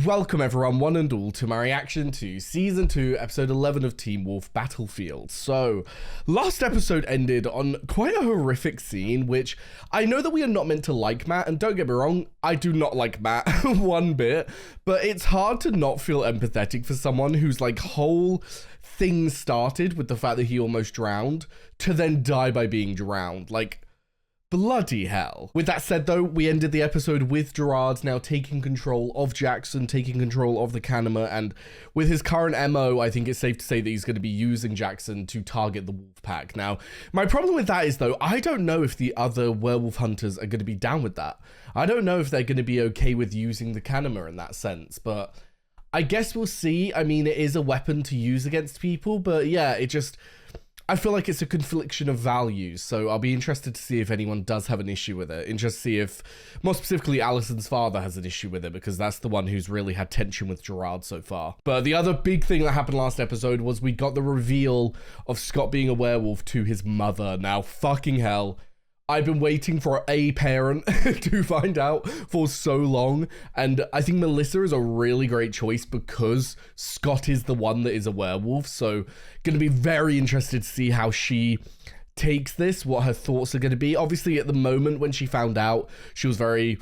Welcome everyone, one and all, to my reaction to Season 2, Episode 11 of Teen Wolf Battlefield. So, last episode ended on quite a horrific scene, which I know that we are not meant to like Matt, and don't get me wrong, I do not like Matt one bit, but it's hard to not feel empathetic for someone whose like whole thing started with the fact that he almost drowned, to then die by being drowned. Like, bloody hell. With that said though, we ended the episode with Gerard now taking control of Jackson, taking control of the Canema, and with his current MO, I think it's safe to say that he's going to be using Jackson to target the wolf pack. Now, my problem with that is though, I don't know if the other werewolf hunters are going to be down with that. I don't know if they're going to be okay with using the Canema in that sense, but I guess we'll see. I mean, it is a weapon to use against people, but yeah, I feel like it's a confliction of values, so I'll be interested to see if anyone does have an issue with it. Interested to see if, more specifically, Allison's father has an issue with it, because that's the one who's really had tension with Gerard so far. But the other big thing that happened last episode was we got the reveal of Scott being a werewolf to his mother. Now, fucking hell. I've been waiting for a parent to find out for so long, and I think Melissa is a really great choice because Scott is the one that is a werewolf, so gonna be very interested to see how she takes this, what her thoughts are gonna be. Obviously, at the moment when she found out, she was very,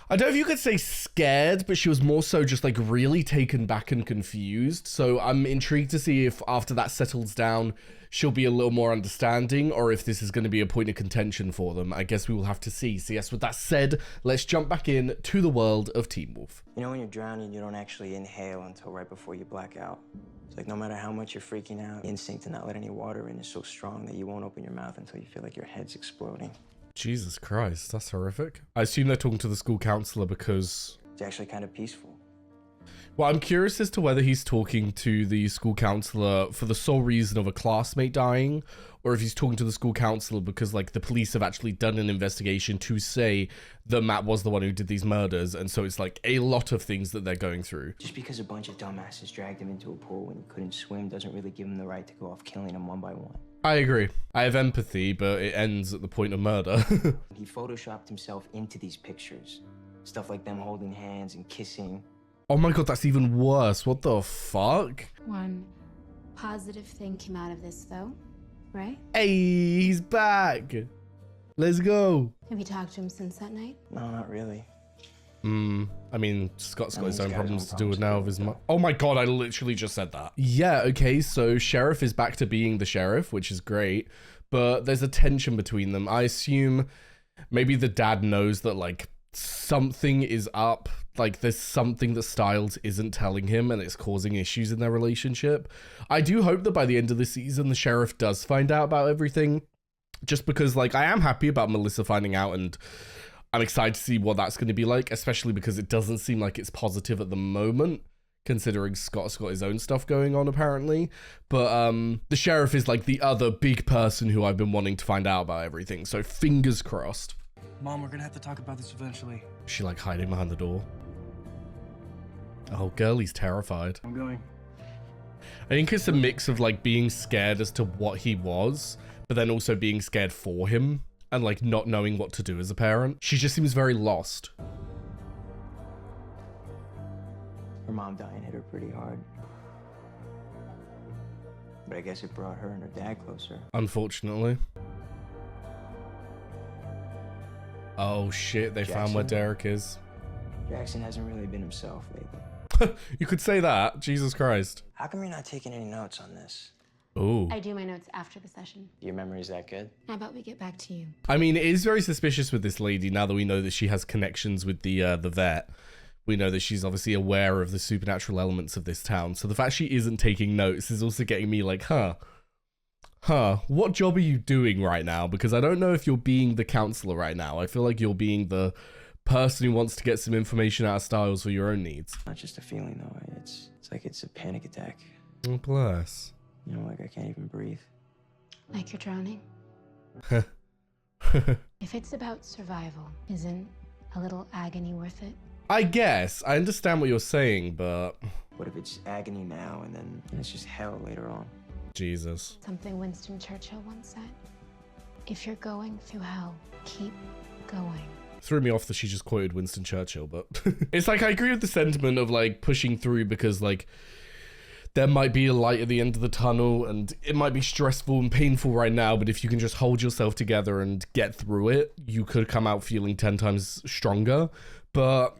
I don't know if you could say scared, but she was more so just like really taken back and confused. So I'm intrigued to see if after that settles down, she'll be a little more understanding, or if this is going to be a point of contention for them. I guess we will have to see. So yes, with that said, let's jump back in to the world of Teen Wolf. You know, when you're drowning, you don't actually inhale until right before you black out. It's like no matter how much you're freaking out, the instinct to not let any water in is so strong that you won't open your mouth until you feel like your head's exploding. Jesus Christ, that's horrific. I assume they're talking to the school counselor because it's actually kind of peaceful. Well, I'm curious as to whether he's talking to the school counselor for the sole reason of a classmate dying, or if he's talking to the school counselor because, like, the police have actually done an investigation to say that Matt was the one who did these murders, and so it's, like, a lot of things that they're going through. Just because a bunch of dumbasses dragged him into a pool when he couldn't swim doesn't really give him the right to go off killing them one by one. I agree. I have empathy, but it ends at the point of murder. He photoshopped himself into these pictures. Stuff like them holding hands and kissing. Oh my god, that's even worse. What the fuck? One positive thing came out of this, though, right? Hey, he's back. Let's go. Have you talked to him since that night? No, not really. I mean, Scott's got his own he's got problems his to own do with now with his problems Oh my god, I literally just said that. Yeah, okay, so Sheriff is back to being the sheriff, which is great, but there's a tension between them. I assume maybe the dad knows that, like, something is up. Like, there's something that Styles isn't telling him, and it's causing issues in their relationship. I do hope that by the end of the season, the sheriff does find out about everything, just because, like, I am happy about Melissa finding out, and I'm excited to see what that's going to be like, especially because it doesn't seem like it's positive at the moment, considering Scott's got his own stuff going on, apparently. But the sheriff is, like, the other big person who I've been wanting to find out about everything, so fingers crossed. Mom, we're gonna have to talk about this eventually. Is she, like, hiding behind the door? Oh, girlie's terrified. I'm going. I think it's a mix of, like, being scared as to what he was, but then also being scared for him, and, like, not knowing what to do as a parent. She just seems very lost. Her mom dying hit her pretty hard. But I guess it brought her and her dad closer. Unfortunately. Oh shit, they found where Derek is. Jackson hasn't really been himself lately. You could say that. Jesus Christ. How come you're not taking any notes on this? Ooh. I do my notes after the session. Your memory's that good? How about we get back to you? I mean, it is very suspicious with this lady now that we know that she has connections with the vet. We know that she's obviously aware of the supernatural elements of this town. So the fact she isn't taking notes is also getting me like, what job are you doing right now? Because I don't know if you're being the counselor right now. I feel like you're being the person who wants to get some information out of Styles for your own needs. Not just a feeling though, it's like it's a panic attack. Oh, bless. You know, like I can't even breathe. Like you're drowning? If it's about survival, isn't a little agony worth it? I guess. I understand what you're saying, but... What if it's agony now and then it's just hell later on? Jesus. Something Winston Churchill once said. If you're going through hell, keep going. Threw me off that she just quoted Winston Churchill, but it's like, I agree with the sentiment of like pushing through because like there might be a light at the end of the tunnel and it might be stressful and painful right now, but if you can just hold yourself together and get through it, you could come out feeling 10 times stronger. But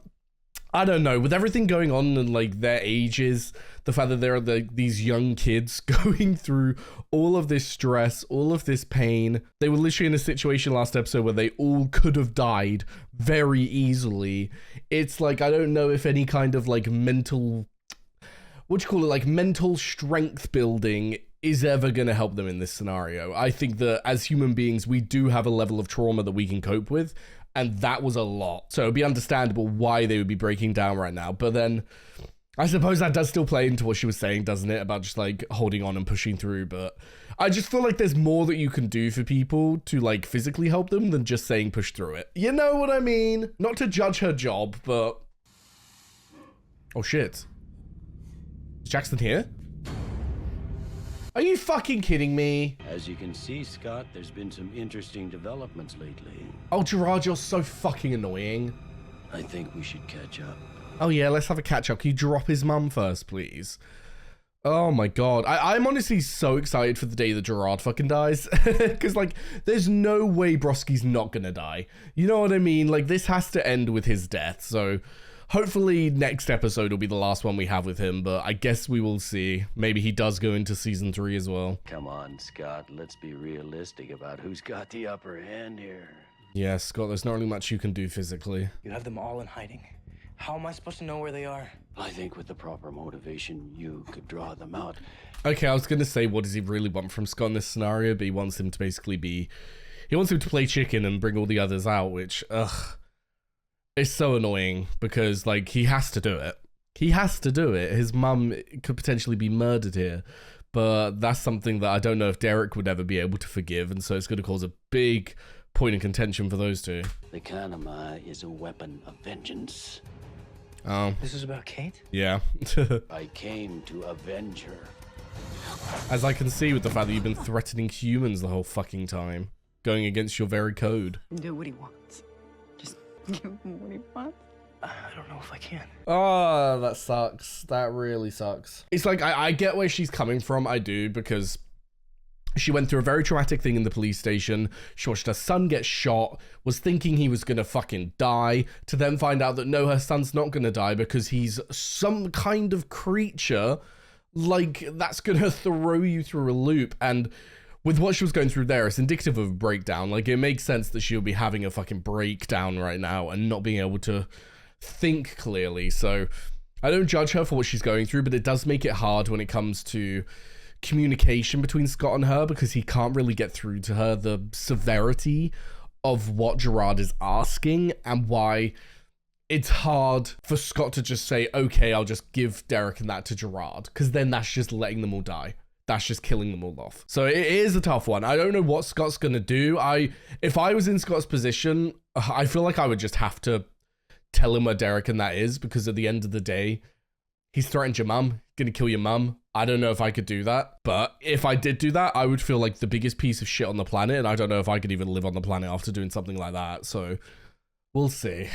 I don't know, with everything going on and like their ages, the fact that there are these young kids going through all of this stress, all of this pain. They were literally in a situation last episode where they all could have died very easily. It's like, I don't know if any kind of like mental, like mental strength building is ever going to help them in this scenario. I think that as human beings, we do have a level of trauma that we can cope with. And that was a lot. So it'd be understandable why they would be breaking down right now. But then I suppose that does still play into what she was saying, doesn't it? About just like holding on and pushing through. But I just feel like there's more that you can do for people to like physically help them than just saying push through it. You know what I mean? Not to judge her job, but... Oh shit. Is Jackson here? Are you fucking kidding me? As you can see, Scott, there's been some interesting developments lately. Oh, Gerard, you're so fucking annoying. I think we should catch up. Oh yeah, let's have a catch up. Can you drop his mum first, please? Oh my god. I'm honestly so excited for the day that Gerard fucking dies. Because, like, there's no way Broski's not gonna die. You know what I mean? Like, this has to end with his death, so... Hopefully next episode will be the last one we have with him, but I guess we will see. Maybe he does go into season 3 as well. Come on, Scott, let's be realistic about who's got the upper hand here. Yeah, Scott, there's not really much you can do physically. You have them all in hiding. How am I supposed to know where they are? I think with the proper motivation, you could draw them out. Okay, I was going to say, what does he really want from Scott in this scenario? But he wants him to basically be... He wants him to play chicken and bring all the others out, which, ugh... It's so annoying because, like, he has to do it. He has to do it. His mum could potentially be murdered here, but that's something that I don't know if Derek would ever be able to forgive, and so it's going to cause a big point of contention for those two. The kanama is a weapon of vengeance. Oh. This is about Kate? Yeah. I came to avenge her. As I can see with the fact that you've been threatening humans the whole fucking time, going against your very code. Do what he wants. Give him what he wants. I don't know if I can. Oh, that sucks. That really sucks. It's like, I get where she's coming from. I do, because she went through a very traumatic thing in the police station. She watched her son get shot, was thinking he was gonna fucking die, to then find out that no, her son's not gonna die because he's some kind of creature. Like, that's gonna throw you through a loop. And with what she was going through there, it's indicative of a breakdown. Like, it makes sense that she'll be having a fucking breakdown right now and not being able to think clearly. So I don't judge her for what she's going through, but it does make it hard when it comes to communication between Scott and her, because he can't really get through to her the severity of what Gerard is asking and why it's hard for Scott to just say, okay, I'll just give Derek and that to Gerard, because then that's just letting them all die. That's just killing them all off. So it is a tough one. I don't know what Scott's going to do. If I was in Scott's position, I feel like I would just have to tell him where Derek and that is, because at the end of the day, he's threatened your mum, going to kill your mum. I don't know if I could do that, but if I did do that, I would feel like the biggest piece of shit on the planet, and I don't know if I could even live on the planet after doing something like that. So we'll see.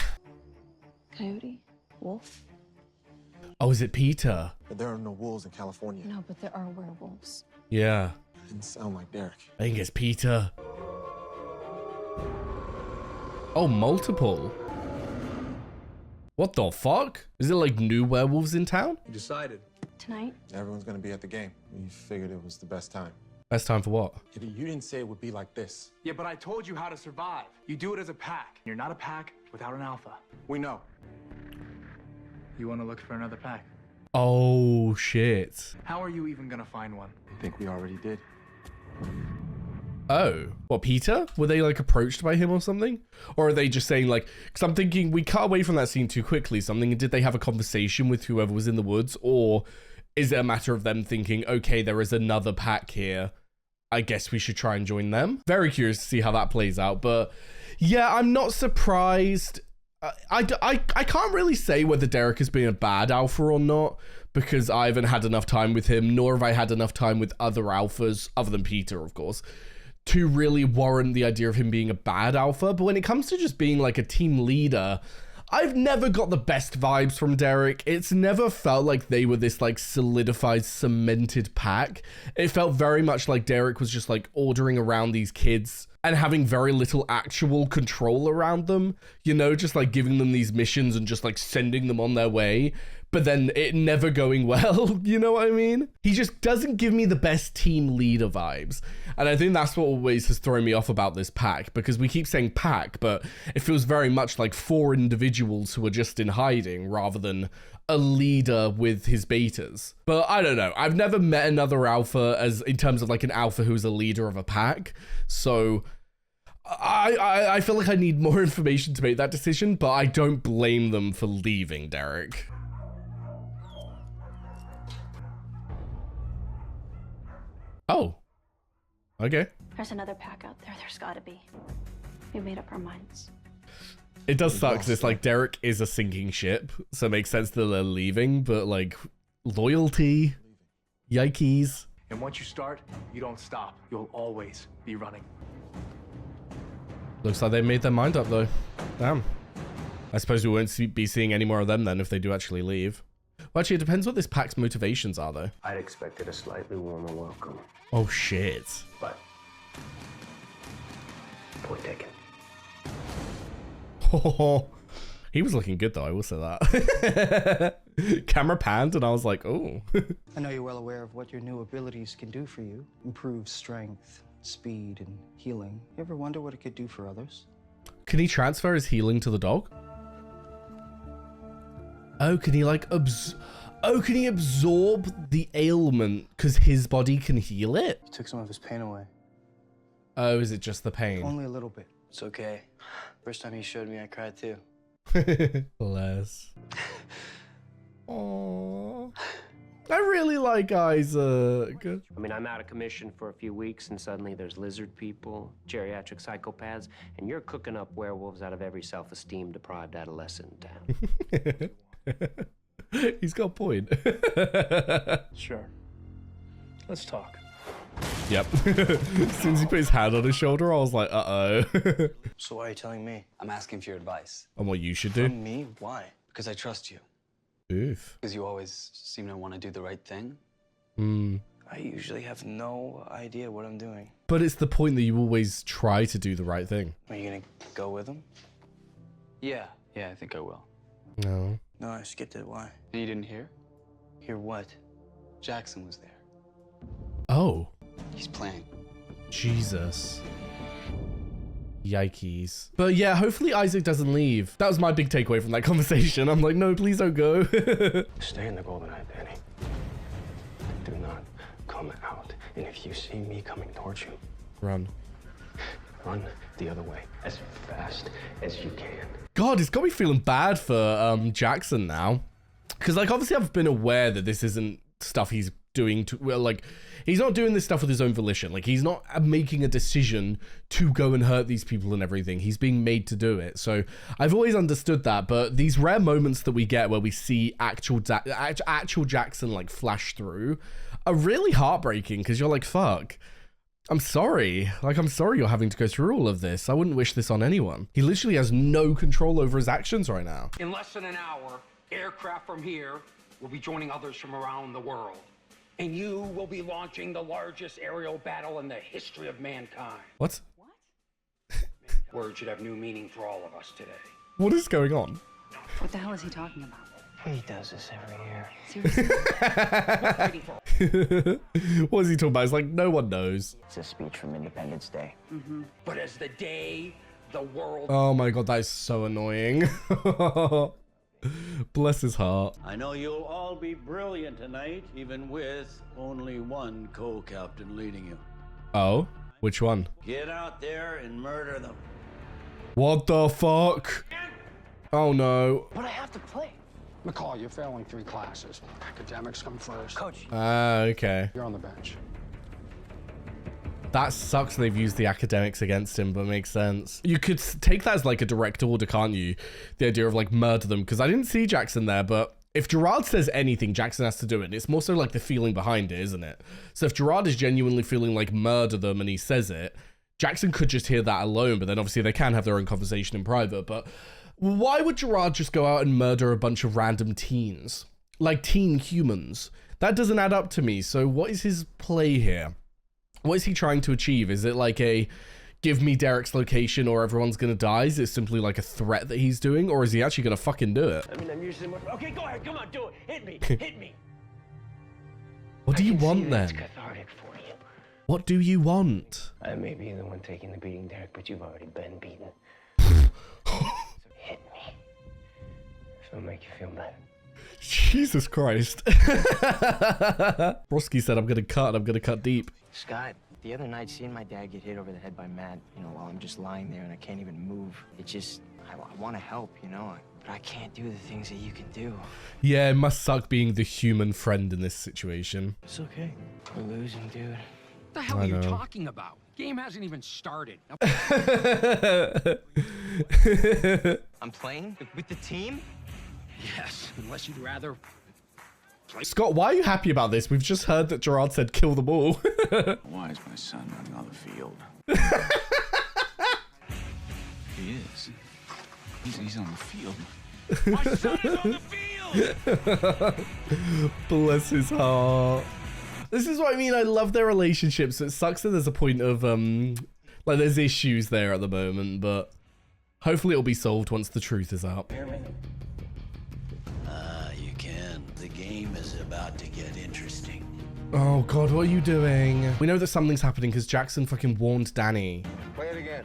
Coyote? Wolf? Oh, is it Peter? But there are no wolves in California. No, but there are werewolves. Yeah. Didn't sound like Derek. I think it's Peter. Oh, multiple. What the fuck? Is it like new werewolves in town? You decided. Tonight? Everyone's gonna be at the game. We figured it was the best time. Best time for what? You didn't say it would be like this. Yeah, but I told you how to survive. You do it as a pack. You're not a pack without an alpha. We know. You want to look for another pack? Oh, shit. How are you even gonna find one? I think we already did. Oh, what, Peter? Were they like approached by him or something? Or are they just saying like, because I'm thinking we cut away from that scene too quickly. Something, did they have a conversation with whoever was in the woods? Or is it a matter of them thinking, okay, there is another pack here, I guess we should try and join them? Very curious to see how that plays out. But yeah, I'm not surprised. I can't really say whether Derek has been a bad alpha or not, because I haven't had enough time with him, nor have I had enough time with other alphas, other than Peter, of course, to really warrant the idea of him being a bad alpha. But when it comes to just being like a team leader, I've never got the best vibes from Derek. It's never felt like they were this like solidified, cemented pack. It felt very much like Derek was just like ordering around these kids and having very little actual control around them, you know, just like giving them these missions and just like sending them on their way, but then it never going well, you know what I mean? He just doesn't give me the best team leader vibes. And I think that's what always has thrown me off about this pack, because we keep saying pack, but it feels very much like 4 individuals who are just in hiding rather than a leader with his betas. But I don't know. I've never met another alpha as in terms of like an alpha who's a leader of a pack. So I feel like I need more information to make that decision, but I don't blame them for leaving Derek. Oh, okay. There's another pack out there. There's gotta be. We made up our minds. It does suck because it's like Derek is a sinking ship, so it makes sense that they're leaving, but like loyalty, yikes. And once you start, you don't stop. You'll always be running. Looks like they made their mind up though. Damn. I suppose we won't be seeing any more of them then if they do actually leave. Well, actually, it depends what this pack's motivations are though. I'd expected a slightly warmer welcome. Oh shit. But point taken. Oh, he was looking good though, I will say that. Camera panned and I was like, oh. I know you're well aware of what your new abilities can do for you. Improve strength, speed, and healing. You ever wonder what it could do for others? Can he transfer his healing to the dog? Oh, can he like can he absorb the ailment because his body can heal it? You took some of his pain away. Oh, is it just the pain? Only a little bit. It's okay. First time he showed me, I cried too. Bless. Aww. I really like Isaac. I mean, I'm out of commission for a few weeks, and suddenly there's lizard people, geriatric psychopaths, and you're cooking up werewolves out of every self-esteem deprived adolescent in town. He's got a point. Sure. Let's talk. Yep. As soon as he put his hand on his shoulder, I was like, uh-oh. So why are you telling me? I'm asking for your advice. On what you should do? From me? Why? Because I trust you. Oof. Because you always seem to want to do the right thing. I usually have no idea what I'm doing. But it's the point that you always try to do the right thing. Are you gonna go with him? Yeah, I think I will. No. No, I skipped it. Why? And you didn't hear? Hear what? Jackson was there. Oh. He's playing. Jesus. Yikes. But yeah, hopefully Isaac doesn't leave. That was my big takeaway from that conversation. I'm like, no, please don't go. Stay in the Golden Eye, Danny. Do not come out. And if you see me coming towards you, Run. run the other way as fast as you can. God, it's got me feeling bad for Jackson now. Because like, obviously I've been aware that this isn't stuff he's doing to, well, like, he's not doing this stuff with his own volition. Like, he's not making a decision to go and hurt these people and everything. He's being made to do it. So I've always understood that. But these rare moments that we get where we see actual Jackson like flash through are really heartbreaking, because you're like, fuck. I'm sorry. Like, I'm sorry you're having to go through all of this. I wouldn't wish this on anyone. He literally has no control over his actions right now. In less than an hour, aircraft from here will be joining others from around the world. And you will be launching the largest aerial battle in the history of mankind. What? Words should have new meaning for all of us today. What is going on? What the hell is he talking about? He does this every year. Seriously? What is he talking about? It's like, no one knows. It's a speech from Independence Day. But as the day the world... Oh my god, that is so annoying. Bless his heart. I know you'll all be brilliant tonight, even with only one co-captain leading you. Oh? Which one? Get out there and murder them. What the fuck? Oh no. But I have to play. McCall, you're failing 3 classes. Academics come first. Coach. Okay. You're on the bench. That sucks they've used the academics against him, but makes sense. You could take that as like a direct order, can't you? The idea of like murder them, because I didn't see Jackson there, but if Gerard says anything, Jackson has to do it. It's more so like the feeling behind it, isn't it? So if Gerard is genuinely feeling like murder them and he says it, Jackson could just hear that alone, but then obviously they can have their own conversation in private. But why would Gerard just go out and murder a bunch of random teens? Like teen humans? That doesn't add up to me. So what is his play here? What is he trying to achieve? Is it like a give me Derek's location or everyone's gonna die? Is it simply like a threat that he's doing? Or is he actually gonna fucking do it? I mean, I'm usually more... Okay, go ahead, come on, do it. Hit me, hit me. What do you want then? It's cathartic for you. What do you want? I may be the one taking the beating, Derek, but you've already been beaten. So hit me. It'll make you feel better. Jesus Christ. Broski said, I'm gonna cut deep. Scott, the other night, seeing my dad get hit over the head by Matt, you know, while I'm just lying there and I can't even move, it just, I want to help, you know, but I can't do the things that you can do. Yeah, it must suck being the human friend in this situation. It's okay. We're losing, dude. What the hell are you talking about? Game hasn't even started. I'm playing with the team? Yes, unless you'd rather... Scott, why are you happy about this? We've just heard that Gerard said kill them all. Why is my son running on the field? He is. He's on the field. My son is on the field! Bless his heart. This is what I mean. I love their relationships. It sucks that there's a point of, like there's issues there at the moment, but hopefully it'll be solved once the truth is out. You can. The game is about to get interesting. Oh God, what are you doing? We know that something's happening because Jackson fucking warned Danny. Play it again.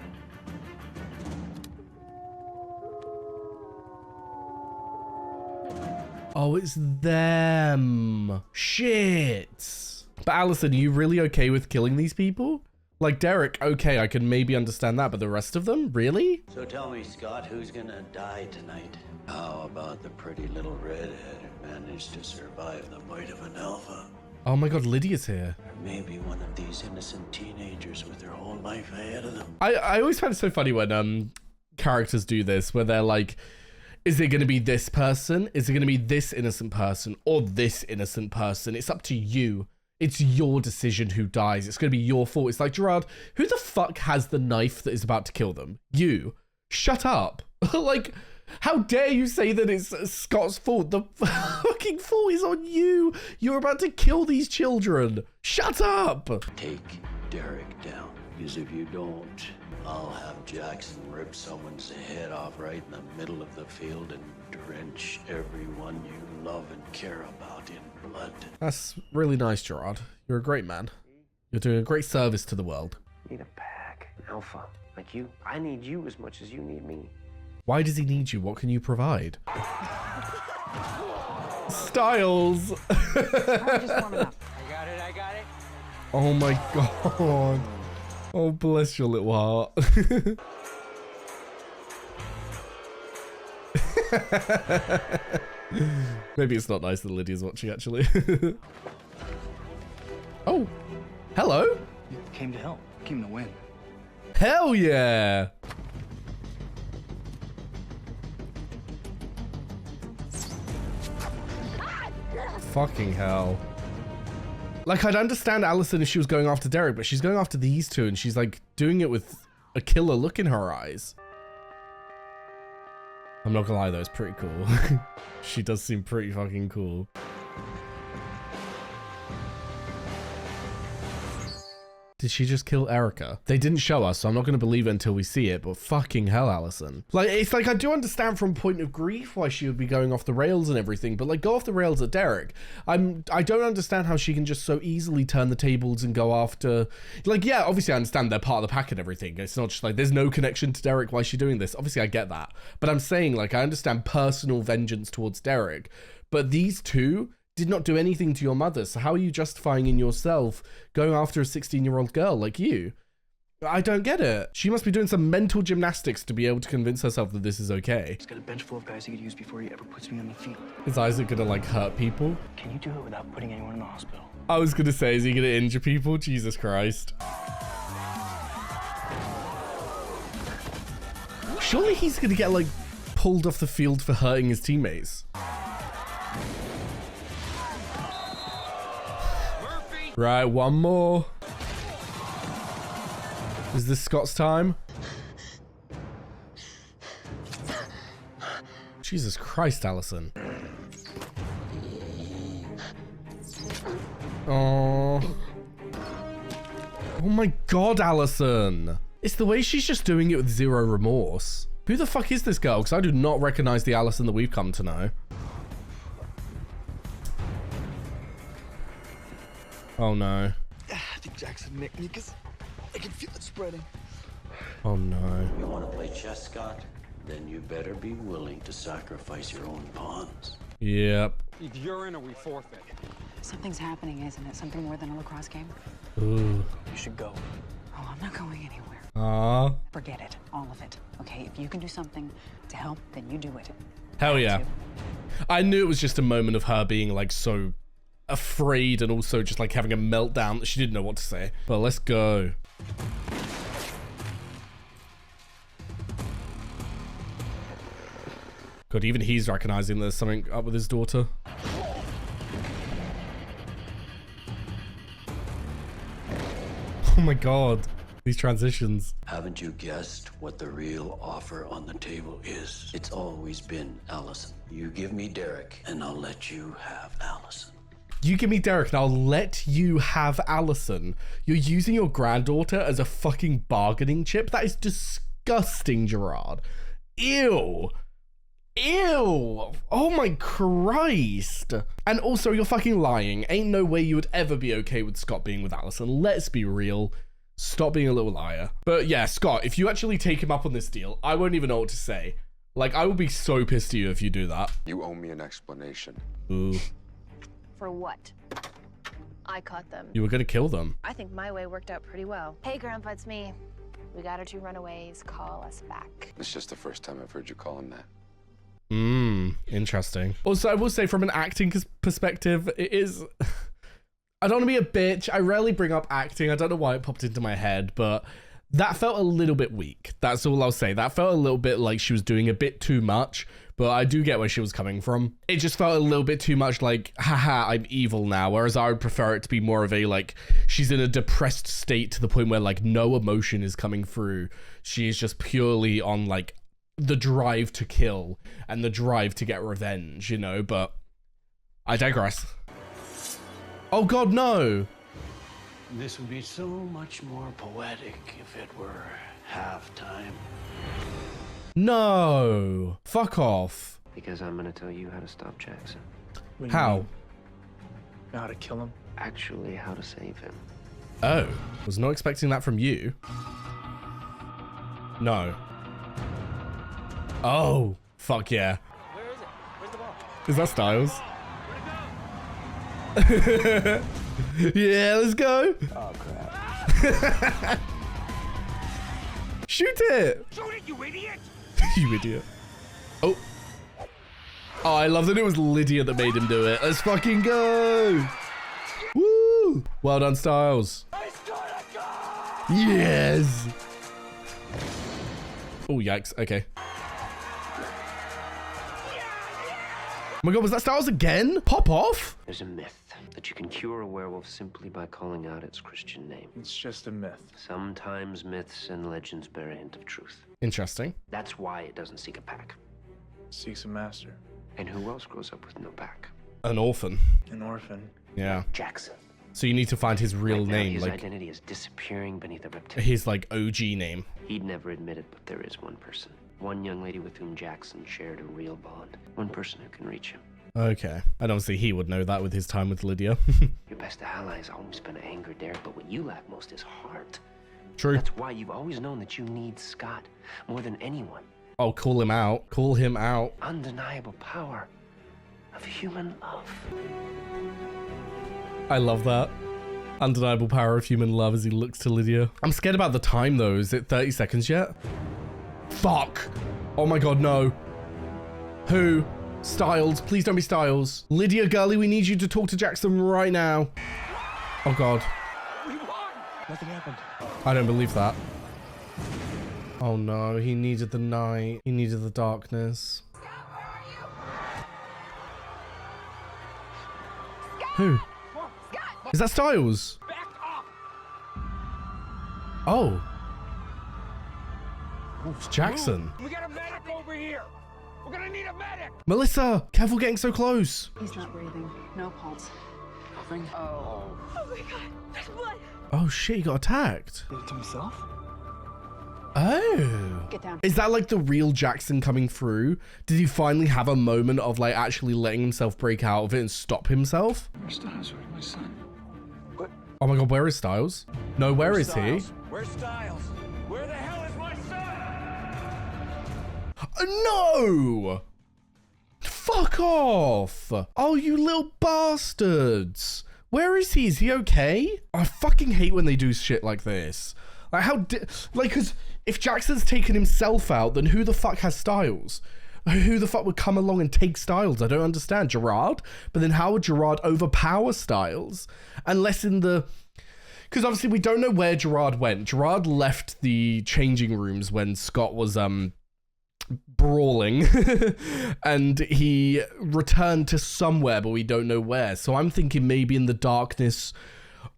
Oh, it's them. Shit. But Allison, are you really okay with killing these people? Like Derek, okay, I can maybe understand that, but the rest of them? Really? So tell me, Scott, who's gonna die tonight? How about the pretty little redhead who managed to survive the bite of an alpha? Oh my God, Lydia's here. Or maybe one of these innocent teenagers with their whole life ahead of them. I always find it so funny when characters do this, where they're like, is it going to be this person? Is it going to be this innocent person or this innocent person? It's up to you. It's your decision who dies. It's going to be your fault. It's like, Gerard, who the fuck has the knife that is about to kill them? You. Shut up. Like, how dare you say that it's Scott's fault? The fucking fault is on you. You're about to kill these children. Shut up. Take Derek down, because if you don't, I'll have Jackson rip someone's head off right in the middle of the field and drench everyone you love and care about in blood. That's really nice, Gerard. You're a great man. You're doing a great service to the world. Need a pack, an alpha, like you. I need you as much as you need me. Why does he need you? What can you provide? Styles! I got it. Oh my God. Oh, bless your little heart. Maybe it's not nice that Lydia's watching, actually. Oh, hello. Came to help. Came to win. Hell yeah. Fucking hell. Like, I'd understand Allison if she was going after Derek, but she's going after these two and she's like doing it with a killer look in her eyes. I'm not gonna lie though, it's pretty cool. She does seem pretty fucking cool. Did she just kill Erica? They didn't show us, so I'm not going to believe it until we see it, but fucking hell, Allison. Like, it's like, I do understand from point of grief why she would be going off the rails and everything, but like, go off the rails at Derek. I don't understand how she can just so easily turn the tables and go after, like, yeah, obviously I understand they're part of the pack and everything. It's not just like, there's no connection to Derek, why is she doing this? Obviously I get that, but I'm saying, like, I understand personal vengeance towards Derek, but these two did not do anything to your mother, so how are you justifying in yourself going after a 16-year-old girl like you? I don't get it. She must be doing some mental gymnastics to be able to convince herself that this is okay. He's got a bench full of guys he could use before he ever puts me on the field. Is Isaac gonna like hurt people? Can you do it without putting anyone in the hospital? I was gonna say, is he gonna injure people? Jesus Christ. Surely he's gonna get like pulled off the field for hurting his teammates. Right, one more. Is this Scott's time? Jesus Christ, Allison. Oh. Oh my God, Allison. It's the way she's just doing it with zero remorse. Who the fuck is this girl? Because I do not recognize the Allison that we've come to know. Oh no. I think Jackson nicked me because I can feel it spreading. Oh no. You want to play chess, Scott? Then you better be willing to sacrifice your own pawns. Yep. If you're in or we forfeit. Something's happening, isn't it? Something more than a lacrosse game? Ooh. You should go. Oh, I'm not going anywhere. Forget it. All of it. Okay, if you can do something to help, then you do it. Hell yeah. I knew it was just a moment of her being like so afraid and also just like having a meltdown that she didn't know what to say. But let's go. God, even he's recognizing there's something up with his daughter. Oh my God, these transitions. Haven't you guessed what the real offer on the table is? It's always been Allison. You give me Derek and I'll let you have Allison. You give me Derek and I'll let you have Allison. You're using your granddaughter as a fucking bargaining chip? That is disgusting, Gerard. Ew. Ew. Oh my Christ. And also, you're fucking lying. Ain't no way you would ever be okay with Scott being with Allison. Let's be real. Stop being a little liar. But yeah, Scott, if you actually take him up on this deal, I won't even know what to say. Like, I would be so pissed at you if you do that. You owe me an explanation. Ooh. For what? I caught them. You were gonna kill them. I think my way worked out pretty well. Hey, Grandpa, it's me. We got our 2 runaways. Call us back. It's just the first time I've heard you call him that. Interesting. Also, I will say from an acting perspective, it is... I don't want to be a bitch. I rarely bring up acting. I don't know why it popped into my head, but that felt a little bit weak. That's all I'll say. That felt a little bit like she was doing a bit too much, but I do get where she was coming from. It just felt a little bit too much like, haha, I'm evil now, whereas I would prefer it to be more of a, like, she's in a depressed state to the point where, like, no emotion is coming through. She is just purely on, like, the drive to kill and the drive to get revenge, you know, but I digress. Oh God, no. This would be so much more poetic if it were halftime. No. Fuck off. Because I'm gonna tell you how to stop Jackson. How? How to kill him? Actually, how to save him. Oh, was not expecting that from you. No. Oh, fuck yeah. Where is it? Where's the ball? Is that Styles? Yeah, let's go. Oh, crap. Shoot it. Shoot it, you idiot! You idiot. Oh. Oh, I love that it was Lydia that made him do it. Let's fucking go. Woo. Well done, Styles. Yes. Oh, yikes. Okay. Oh my God, was that Styles again? Pop off? There's a myth that you can cure a werewolf simply by calling out its Christian name. It's just a myth. Sometimes myths and legends bear a hint of truth. Interesting. That's why it doesn't seek a pack. Seeks a master. And who else grows up with no pack? An orphan. An orphan. Yeah. Jackson. So you need to find his real name. His like identity is disappearing beneath a reptilian. his like OG name. He'd never admit it, but there is one person. One young lady with whom Jackson shared a real bond. One person who can reach him. Okay. And obviously he would know that with his time with Lydia. Your best ally has always been anger, Derek, but what you lack most is heart. True. That's why you've always known that you need Scott more than anyone. Oh, call him out. Call him out. Undeniable power of human love. I love that. Undeniable power of human love as he looks to Lydia. I'm scared about the time though. Is it 30 seconds yet? Fuck. Oh my God, no. Who? Styles. Please don't be Styles. Lydia, girlie, we need you to talk to Jackson right now. Oh God. We won. Nothing happened. I don't believe that. Oh no, he needed the night. He needed the darkness. Who? Is that Styles? Oh. It's Jackson. We got a medic over here. We're gonna need a medic. Melissa, careful getting so close. He's not breathing. No pulse. Nothing? Oh my god, there's blood. Oh shit, he got attacked. Did it to himself? Oh. Get down. Is that like the real Jackson coming through? Did he finally have a moment of like actually letting himself break out of it and stop himself? Where's Styles? Where's my son? What? Oh my god, where is Styles? No, where is he? Where's Styles? Where the hell is my son? No! Fuck off! Oh, you little bastards! Where is he? Is he okay? I fucking hate when they do shit like this. Like how, cause if Jackson's taken himself out, then who the fuck has Styles? Who the fuck would come along and take Styles? I don't understand. Gerard? But then how would Gerard overpower Styles? Unless in the... Because obviously we don't know where Gerard went. Gerard left the changing rooms when Scott was brawling and he returned to somewhere, but we don't know where. So I'm thinking maybe in the darkness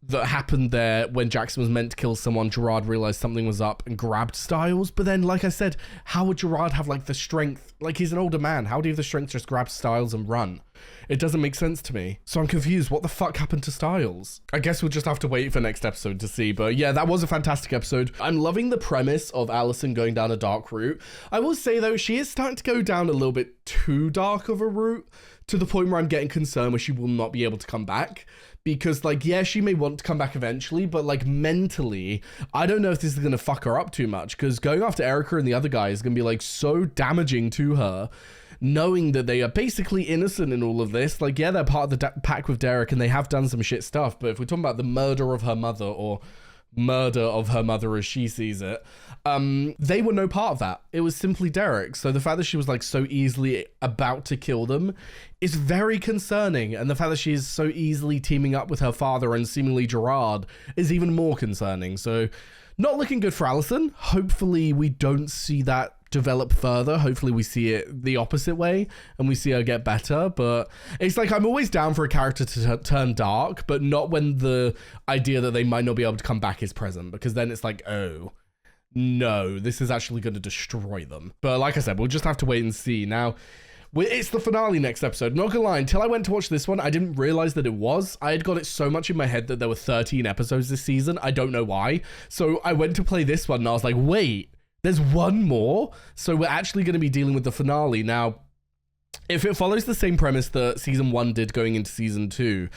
that happened there when Jackson was meant to kill someone, Gerard realized something was up and grabbed Styles. But then, like I said, how would Gerard have like the strength? Like, he's an older man. How do you have the strength to just grab Styles and run? It doesn't make sense to me. So I'm confused. What the fuck happened to Styles? I guess we'll just have to wait for next episode to see. But yeah, that was a fantastic episode. I'm loving the premise of Allison going down a dark route. I will say though, she is starting to go down a little bit too dark of a route, to the point where I'm getting concerned where she will not be able to come back. Because, like, yeah, she may want to come back eventually, but, like, mentally, I don't know if this is going to fuck her up too much. Because going after Erica and the other guy is going to be, like, so damaging to her, knowing that they are basically innocent in all of this. Like, yeah, they're part of the pack with Derek, and they have done some shit stuff. But if we're talking about the murder of her mother, or murder of her mother as she sees it, they were no part of that. It was simply Derek. So the fact that she was like so easily about to kill them is very concerning, and the fact that she is so easily teaming up with her father and seemingly Gerard is even more concerning. So not looking good for Allison. Hopefully we don't see that develop further. Hopefully we see it the opposite way and we see her get better. But it's like, I'm always down for a character to turn dark, but not when the idea that they might not be able to come back is present, because then it's like, oh no, this is actually going to destroy them. But like I said, we'll just have to wait and see. Now, it's the finale next episode. Not gonna lie, until I went to watch this one, I didn't realize that it was. I had got it so much in my head that there were 13 episodes this season. I don't know why. So I went to play this one and I was like, wait, there's one more? So we're actually going to be dealing with the finale. Now, if it follows the same premise that season 1 did going into season 2,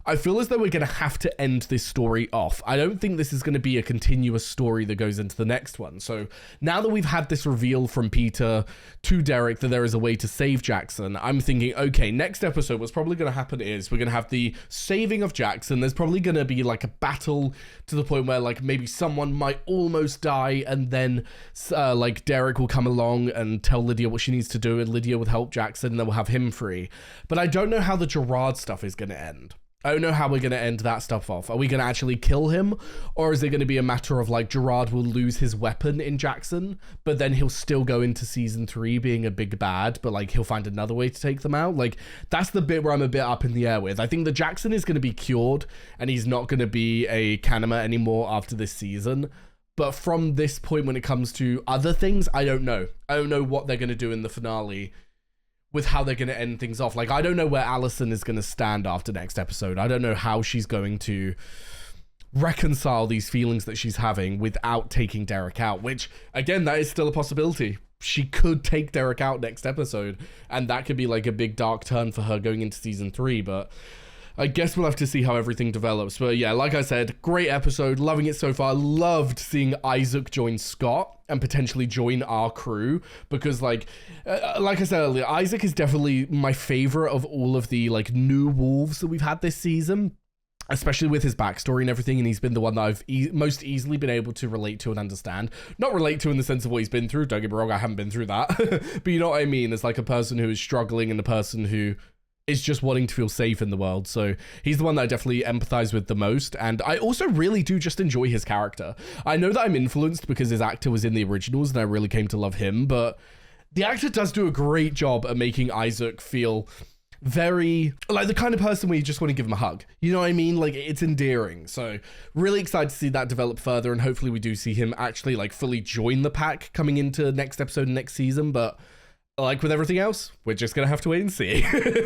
I feel as though we're going to have to end this story off. I don't think this is going to be a continuous story that goes into the next one. So now that we've had this reveal from Peter to Derek that there is a way to save Jackson, I'm thinking, okay, next episode, what's probably going to happen is we're going to have the saving of Jackson. There's probably going to be like a battle to the point where like maybe someone might almost die, and then like Derek will come along and tell Lydia what she needs to do, and Lydia will help Jackson, and then we'll have him free. But I don't know how the Gerard stuff is going to end. I don't know how we're going to end that stuff off. Are we going to actually kill him? Or is it going to be a matter of like Gerard will lose his weapon in Jackson, but then he'll still go into season 3 being a big bad, but like he'll find another way to take them out? Like, that's the bit where I'm a bit up in the air with. I think that Jackson is going to be cured and he's not going to be a Kanema anymore after this season. But from this point, when it comes to other things, I don't know. I don't know what they're going to do in the finale with how they're going to end things off. Like, I don't know where Allison is going to stand after next episode. I don't know how she's going to reconcile these feelings that she's having without taking Derek out, which, again, that is still a possibility. She could take Derek out next episode, and that could be like a big dark turn for her going into season 3, but I guess we'll have to see how everything develops. But yeah, like I said, great episode, loving it so far. Loved seeing Isaac join Scott and potentially join our crew, because like I said earlier, Isaac is definitely my favorite of all of the like new wolves that we've had this season, especially with his backstory and everything, and he's been the one that I've most easily been able to relate to and understand. Not relate to in the sense of what he's been through, don't get me wrong, I haven't been through that, but you know what I mean, as like a person who is struggling and a person who is just wanting to feel safe in the world. So he's the one that I definitely empathize with the most, and I also really do just enjoy his character. I know that I'm influenced because his actor was in the originals and I really came to love him, but the actor does do a great job at making Isaac feel very, like, the kind of person where you just want to give him a hug. You know what I mean? Like, it's endearing. So really excited to see that develop further, and hopefully we do see him actually, like, fully join the pack coming into next episode and next season. But like with everything else, we're just gonna have to wait and see.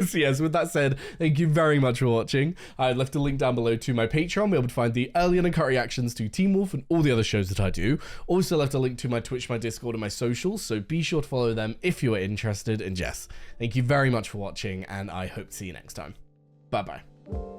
So yes, with that said, thank you very much for watching. I left a link down below to my Patreon, be able to find the early and uncut reactions to Teen Wolf and all the other shows that I do. Also left a link to my Twitch, my Discord, and my socials, so be sure to follow them if you are interested. And yes, thank you very much for watching, and I hope to see you next time. Bye bye.